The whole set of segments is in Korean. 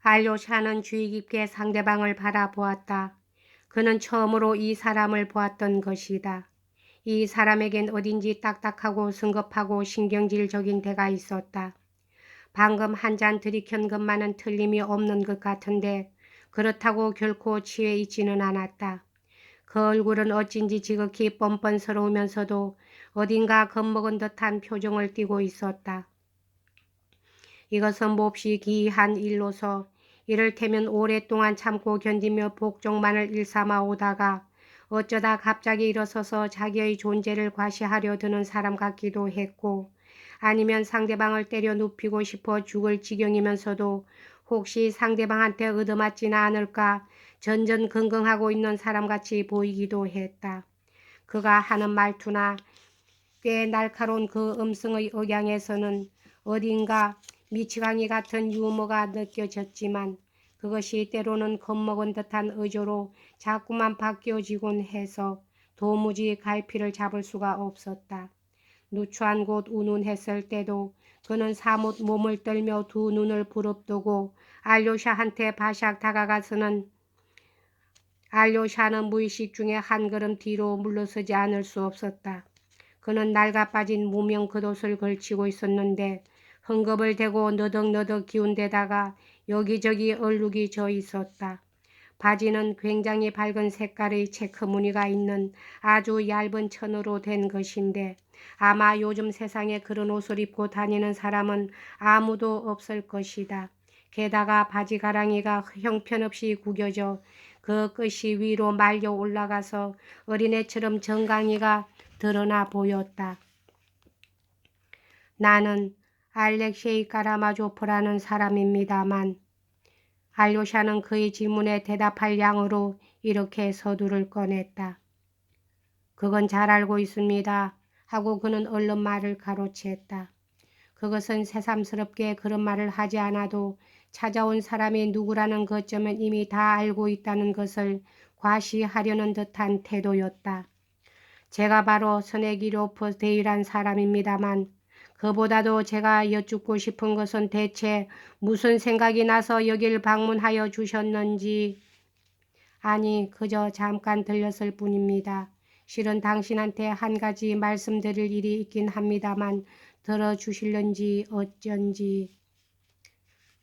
알료샤는 주의 깊게 상대방을 바라보았다. 그는 처음으로 이 사람을 보았던 것이다. 이 사람에겐 어딘지 딱딱하고 성급하고 신경질적인 데가 있었다. 방금 한 잔 들이켠 것만은 틀림이 없는 것 같은데 그렇다고 결코 취해 있지는 않았다. 그 얼굴은 어쩐지 지극히 뻔뻔스러우면서도 어딘가 겁먹은 듯한 표정을 띠고 있었다. 이것은 몹시 기이한 일로서 이를테면 오랫동안 참고 견디며 복종만을 일삼아 오다가 어쩌다 갑자기 일어서서 자기의 존재를 과시하려 드는 사람 같기도 했고, 아니면 상대방을 때려 눕히고 싶어 죽을 지경이면서도 혹시 상대방한테 얻어맞지는 않을까 전전긍긍하고 있는 사람같이 보이기도 했다. 그가 하는 말투나 꽤 날카로운 그 음성의 억양에서는 어딘가 미치광이 같은 유머가 느껴졌지만 그것이 때로는 겁먹은 듯한 의조로 자꾸만 바뀌어지곤 해서 도무지 갈피를 잡을 수가 없었다. 누추한 곳 운운했을 때도 그는 사뭇 몸을 떨며 두 눈을 부릅뜨고 알료샤한테 바샥 다가가서는 알료샤는 무의식 중에 한 걸음 뒤로 물러서지 않을 수 없었다. 그는 낡아빠진 무명 겉옷을 걸치고 있었는데 헝겊을 대고 너덕너덕 기운 데다가 여기저기 얼룩이 져 있었다. 바지는 굉장히 밝은 색깔의 체크 무늬가 있는 아주 얇은 천으로 된 것인데 아마 요즘 세상에 그런 옷을 입고 다니는 사람은 아무도 없을 것이다. 게다가 바지 가랑이가 형편없이 구겨져 그 끝이 위로 말려 올라가서 어린애처럼 정강이가 드러나 보였다. 나는 알렉세이 까라마조프라는 사람입니다만 알료샤는 그의 질문에 대답할 양으로 이렇게 서두를 꺼냈다. 그건 잘 알고 있습니다. 하고 그는 얼른 말을 가로챘다. 그것은 새삼스럽게 그런 말을 하지 않아도 찾아온 사람이 누구라는 것점은 이미 다 알고 있다는 것을 과시하려는 듯한 태도였다. 제가 바로 스네기로프 데이란 사람입니다만 그보다도 제가 여쭙고 싶은 것은 대체 무슨 생각이 나서 여길 방문하여 주셨는지. 아니, 그저 잠깐 들렸을 뿐입니다. 실은 당신한테 한 가지 말씀드릴 일이 있긴 합니다만 들어주실런지 어쩐지.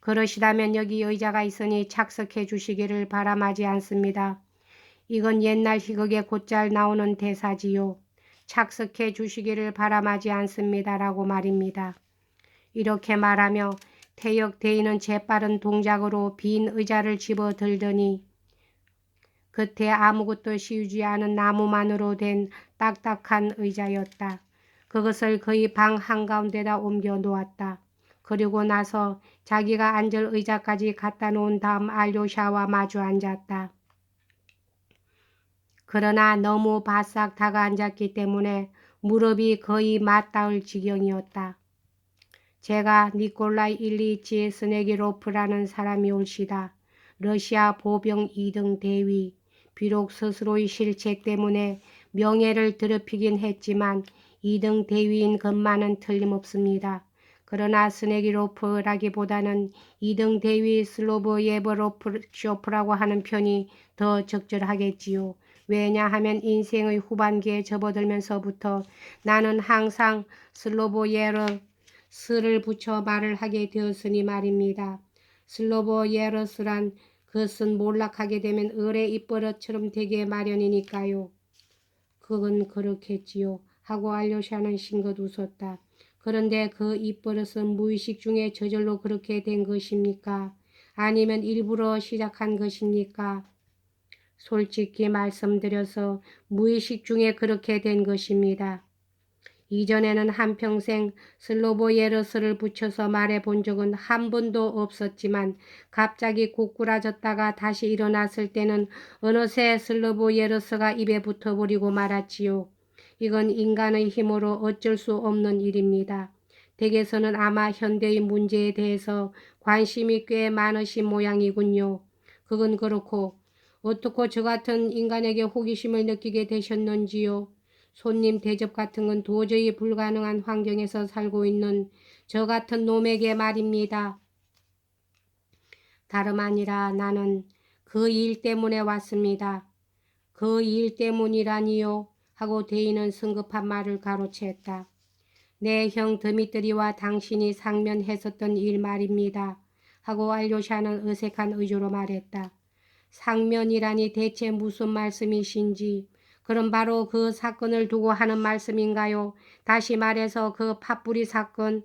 그러시다면 여기 의자가 있으니 착석해 주시기를 바람하지 않습니다. 이건 옛날 희극에 곧잘 나오는 대사지요. 착석해 주시기를 바람하지 않습니다라고 말입니다. 이렇게 말하며 태역 대인은 재빠른 동작으로 빈 의자를 집어들더니 겉에 아무것도 씌우지 않은 나무만으로 된 딱딱한 의자였다. 그것을 그의 방 한가운데다 옮겨 놓았다. 그리고 나서 자기가 앉을 의자까지 갖다 놓은 다음 알료샤와 마주 앉았다. 그러나 너무 바싹 다가앉았기 때문에 무릎이 거의 맞닿을 지경이었다. 제가 니콜라이 일리치 스네기로프라는 사람이 올시다. 러시아 보병 2등 대위. 비록 스스로의 실책 때문에 명예를 더럽히긴 했지만 2등 대위인 것만은 틀림없습니다. 그러나 스네기로프라기보다는 2등 대위 슬로보예브로프쇼프라고 하는 편이 더 적절하겠지요. 왜냐하면 인생의 후반기에 접어들면서부터 나는 항상 슬로보예르스를 붙여 말을 하게 되었으니 말입니다. 슬로보예르스란 그것은 몰락하게 되면 을의 입버릇처럼 되게 마련이니까요. 그건 그렇겠지요. 하고 알료샤는 싱긋 웃었다. 그런데 그 입버릇은 무의식 중에 저절로 그렇게 된 것입니까? 아니면 일부러 시작한 것입니까? 솔직히 말씀드려서 무의식 중에 그렇게 된 것입니다. 이전에는 한평생 슬로보예르스를 붙여서 말해 본 적은 한 번도 없었지만 갑자기 고꾸라졌다가 다시 일어났을 때는 어느새 슬로보예르스가 입에 붙어버리고 말았지요. 이건 인간의 힘으로 어쩔 수 없는 일입니다. 댁에서는 아마 현대의 문제에 대해서 관심이 꽤 많으신 모양이군요. 그건 그렇고 어떻게 저 같은 인간에게 호기심을 느끼게 되셨는지요? 손님 대접 같은 건 도저히 불가능한 환경에서 살고 있는 저 같은 놈에게 말입니다. 다름 아니라 나는 그 일 때문에 왔습니다. 그 일 때문이라니요? 하고 대인은 성급한 말을 가로챘다. 내 형 드미트리와 당신이 상면했었던 일 말입니다. 하고 알료샤는 어색한 의조로 말했다. 상면이라니 대체 무슨 말씀이신지. 그럼 바로 그 사건을 두고 하는 말씀인가요? 다시 말해서 그 팥뿌리 사건,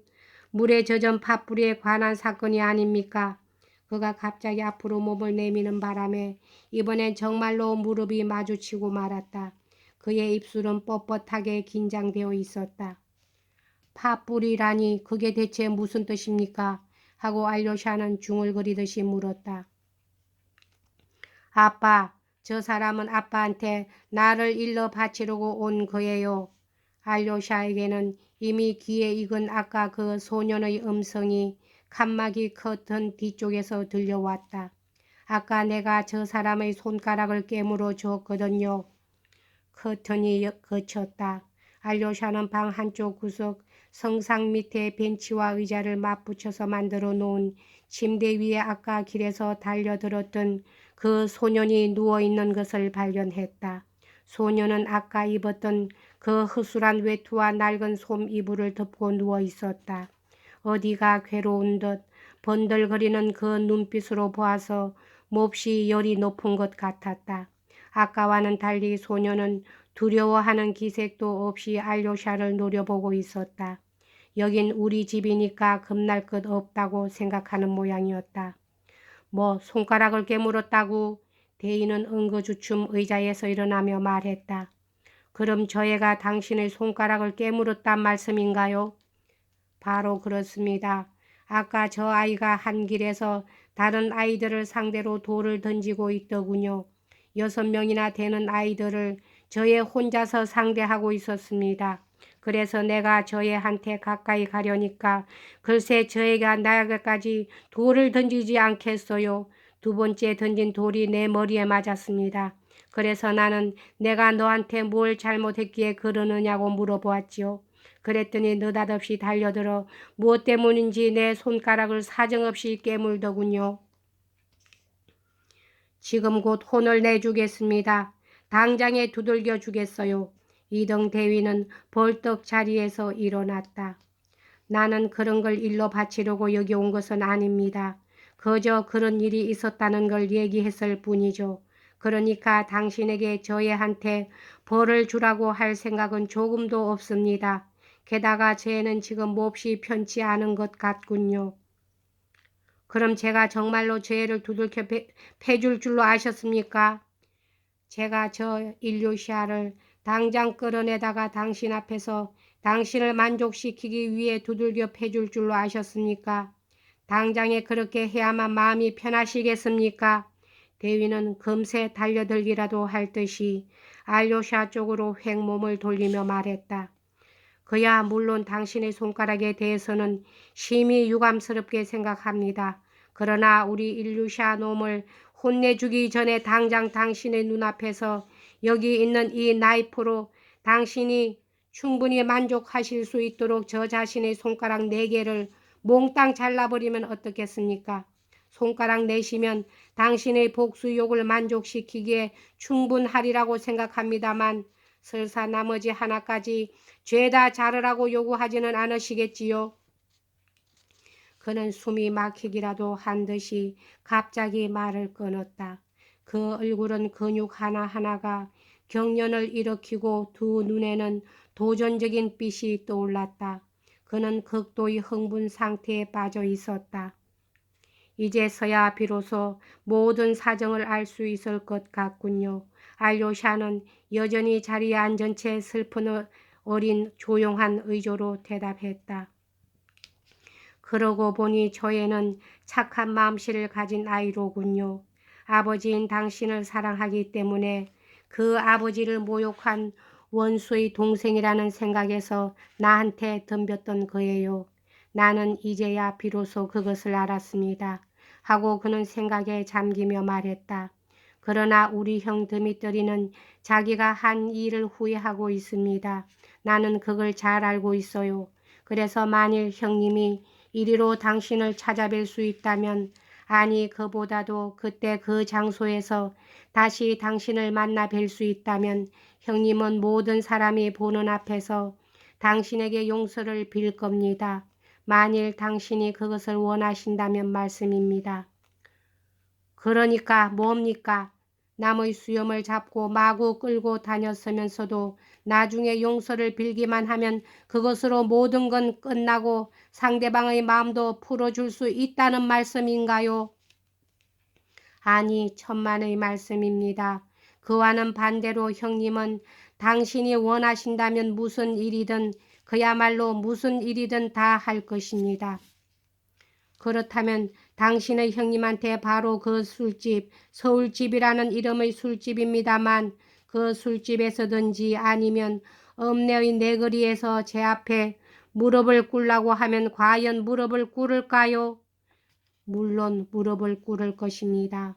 물에 젖은 팥뿌리에 관한 사건이 아닙니까? 그가 갑자기 앞으로 몸을 내미는 바람에 이번엔 정말로 무릎이 마주치고 말았다. 그의 입술은 뻣뻣하게 긴장되어 있었다. 팥뿌리라니 그게 대체 무슨 뜻입니까? 하고 알료샤는 중얼거리듯이 물었다. 아빠, 저 사람은 아빠한테 나를 일러 바치려고 온 거예요. 알료샤에게는 이미 귀에 익은 아까 그 소년의 음성이 칸막이 커튼 뒤쪽에서 들려왔다. 아까 내가 저 사람의 손가락을 깨물어 줬거든요. 커튼이 거쳤다. 알료샤는 방 한쪽 구석 성상 밑에 벤치와 의자를 맞붙여서 만들어 놓은 침대 위에 아까 길에서 달려들었던 그 소년이 누워있는 것을 발견했다. 소년은 아까 입었던 그 허술한 외투와 낡은 솜 이불을 덮고 누워있었다. 어디가 괴로운 듯 번들거리는 그 눈빛으로 보아서 몹시 열이 높은 것 같았다. 아까와는 달리 소년은 두려워하는 기색도 없이 알료샤를 노려보고 있었다. 여긴 우리 집이니까 겁날 것 없다고 생각하는 모양이었다. 뭐 손가락을 깨물었다고? 대인은 엉거주춤 의자에서 일어나며 말했다. 그럼 저 애가 당신의 손가락을 깨물었단 말씀인가요? 바로 그렇습니다. 아까 저 아이가 한 길에서 다른 아이들을 상대로 돌을 던지고 있더군요. 6명이나 되는 아이들을 저애 혼자서 상대하고 있었습니다. 그래서 내가 저 애한테 가까이 가려니까 글쎄 저 애가 나에게까지 돌을 던지지 않겠어요. 두 번째 던진 돌이 내 머리에 맞았습니다. 그래서 나는 내가 너한테 뭘 잘못했기에 그러느냐고 물어보았지요. 그랬더니 느닷없이 달려들어 무엇 때문인지 내 손가락을 사정없이 깨물더군요. 지금 곧 혼을 내주겠습니다. 당장에 두들겨 주겠어요. 이등 대위는 벌떡 자리에서 일어났다. 나는 그런 걸 일로 바치려고 여기 온 것은 아닙니다. 그저 그런 일이 있었다는 걸 얘기했을 뿐이죠. 그러니까 당신에게 저 애한테 벌을 주라고 할 생각은 조금도 없습니다. 게다가 제 애는 지금 몹시 편치 않은 것 같군요. 그럼 제가 정말로 저 애를 두들겨 패줄 줄로 아셨습니까? 제가 저 일루시아를 당장 끌어내다가 당신 앞에서 당신을 만족시키기 위해 두들겨 패줄 줄로 아셨습니까? 당장에 그렇게 해야만 마음이 편하시겠습니까? 대위는 금세 달려들기라도 할 듯이 알료샤 쪽으로 획 몸을 돌리며 말했다. 그야 물론 당신의 손가락에 대해서는 심히 유감스럽게 생각합니다. 그러나 우리 일루샤 놈을 혼내주기 전에 당장 당신의 눈앞에서 여기 있는 이 나이프로 당신이 충분히 만족하실 수 있도록 저 자신의 손가락 4개를 몽땅 잘라버리면 어떻겠습니까? 손가락 내시면 당신의 복수욕을 만족시키기에 충분하리라고 생각합니다만 설사 나머지 하나까지 죄다 자르라고 요구하지는 않으시겠지요. 그는 숨이 막히기라도 한 듯이 갑자기 말을 끊었다. 그 얼굴은 근육 하나하나가 경련을 일으키고 두 눈에는 도전적인 빛이 떠올랐다. 그는 극도의 흥분 상태에 빠져 있었다. 이제서야 비로소 모든 사정을 알 수 있을 것 같군요. 알료샤는 여전히 자리에 앉은 채 슬픈 어린 조용한 의조로 대답했다. 그러고 보니 저 애는 착한 마음씨를 가진 아이로군요. 아버지인 당신을 사랑하기 때문에 그 아버지를 모욕한 원수의 동생이라는 생각에서 나한테 덤볐던 거예요. 나는 이제야 비로소 그것을 알았습니다. 하고 그는 생각에 잠기며 말했다. 그러나 우리 형 드미트리는 자기가 한 일을 후회하고 있습니다. 나는 그걸 잘 알고 있어요. 그래서 만일 형님이 이리로 당신을 찾아뵐 수 있다면 아니 그보다도 그때 그 장소에서 다시 당신을 만나 뵐 수 있다면 형님은 모든 사람이 보는 앞에서 당신에게 용서를 빌 겁니다. 만일 당신이 그것을 원하신다면 말씀입니다. 그러니까 뭡니까? 남의 수염을 잡고 마구 끌고 다녔으면서도 나중에 용서를 빌기만 하면 그것으로 모든 건 끝나고 상대방의 마음도 풀어줄 수 있다는 말씀인가요? 아니, 천만의 말씀입니다. 그와는 반대로 형님은 당신이 원하신다면 무슨 일이든 그야말로 무슨 일이든 다 할 것입니다. 그렇다면 당신의 형님한테 바로 그 술집, 서울집이라는 이름의 술집입니다만 그 술집에서든지 아니면 읍내의 내거리에서 제 앞에 무릎을 꿇라고 하면 과연 무릎을 꿇을까요? 물론 무릎을 꿇을 것입니다.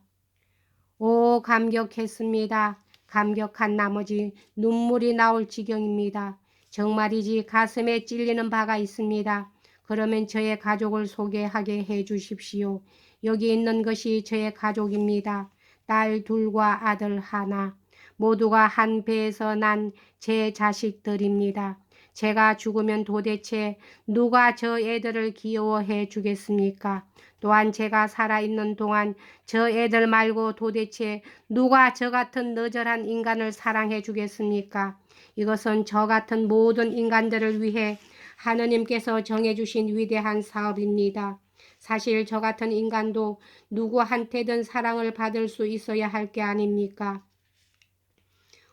오, 감격했습니다. 감격한 나머지 눈물이 나올 지경입니다. 정말이지 가슴에 찔리는 바가 있습니다. 그러면 저의 가족을 소개하게 해 주십시오. 여기 있는 것이 저의 가족입니다. 딸 둘과 아들 하나. 모두가 한 배에서 난 제 자식들입니다. 제가 죽으면 도대체 누가 저 애들을 귀여워해 주겠습니까? 또한 제가 살아있는 동안 저 애들 말고 도대체 누가 저 같은 너절한 인간을 사랑해 주겠습니까? 이것은 저 같은 모든 인간들을 위해 하느님께서 정해주신 위대한 사업입니다. 사실 저 같은 인간도 누구한테든 사랑을 받을 수 있어야 할 게 아닙니까?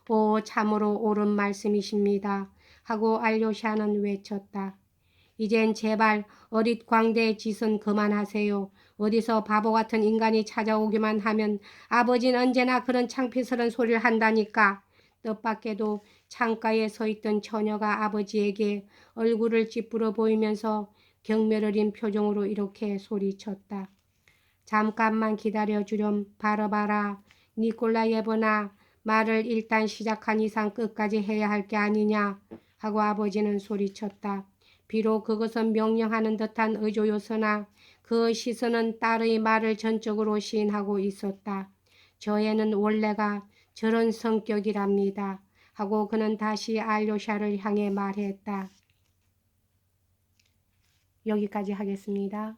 오, 참으로 옳은 말씀이십니다. 하고 알료샤는 외쳤다. 이젠 제발 어릿광대 짓은 그만하세요. 어디서 바보 같은 인간이 찾아오기만 하면 아버지는 언제나 그런 창피스러운 소리를 한다니까. 뜻밖에도 창가에 서 있던 처녀가 아버지에게 얼굴을 찌푸려 보이면서 경멸 어린 표정으로 이렇게 소리쳤다. 잠깐만 기다려주렴. 바라바라. 니콜라예브나, 말을 일단 시작한 이상 끝까지 해야 할 게 아니냐 하고 아버지는 소리쳤다. 비록 그것은 명령하는 듯한 의조였으나 그 시선은 딸의 말을 전적으로 시인하고 있었다. 저 애는 원래가 저런 성격이랍니다. 하고 그는 다시 알료샤를 향해 말했다. 여기까지 하겠습니다.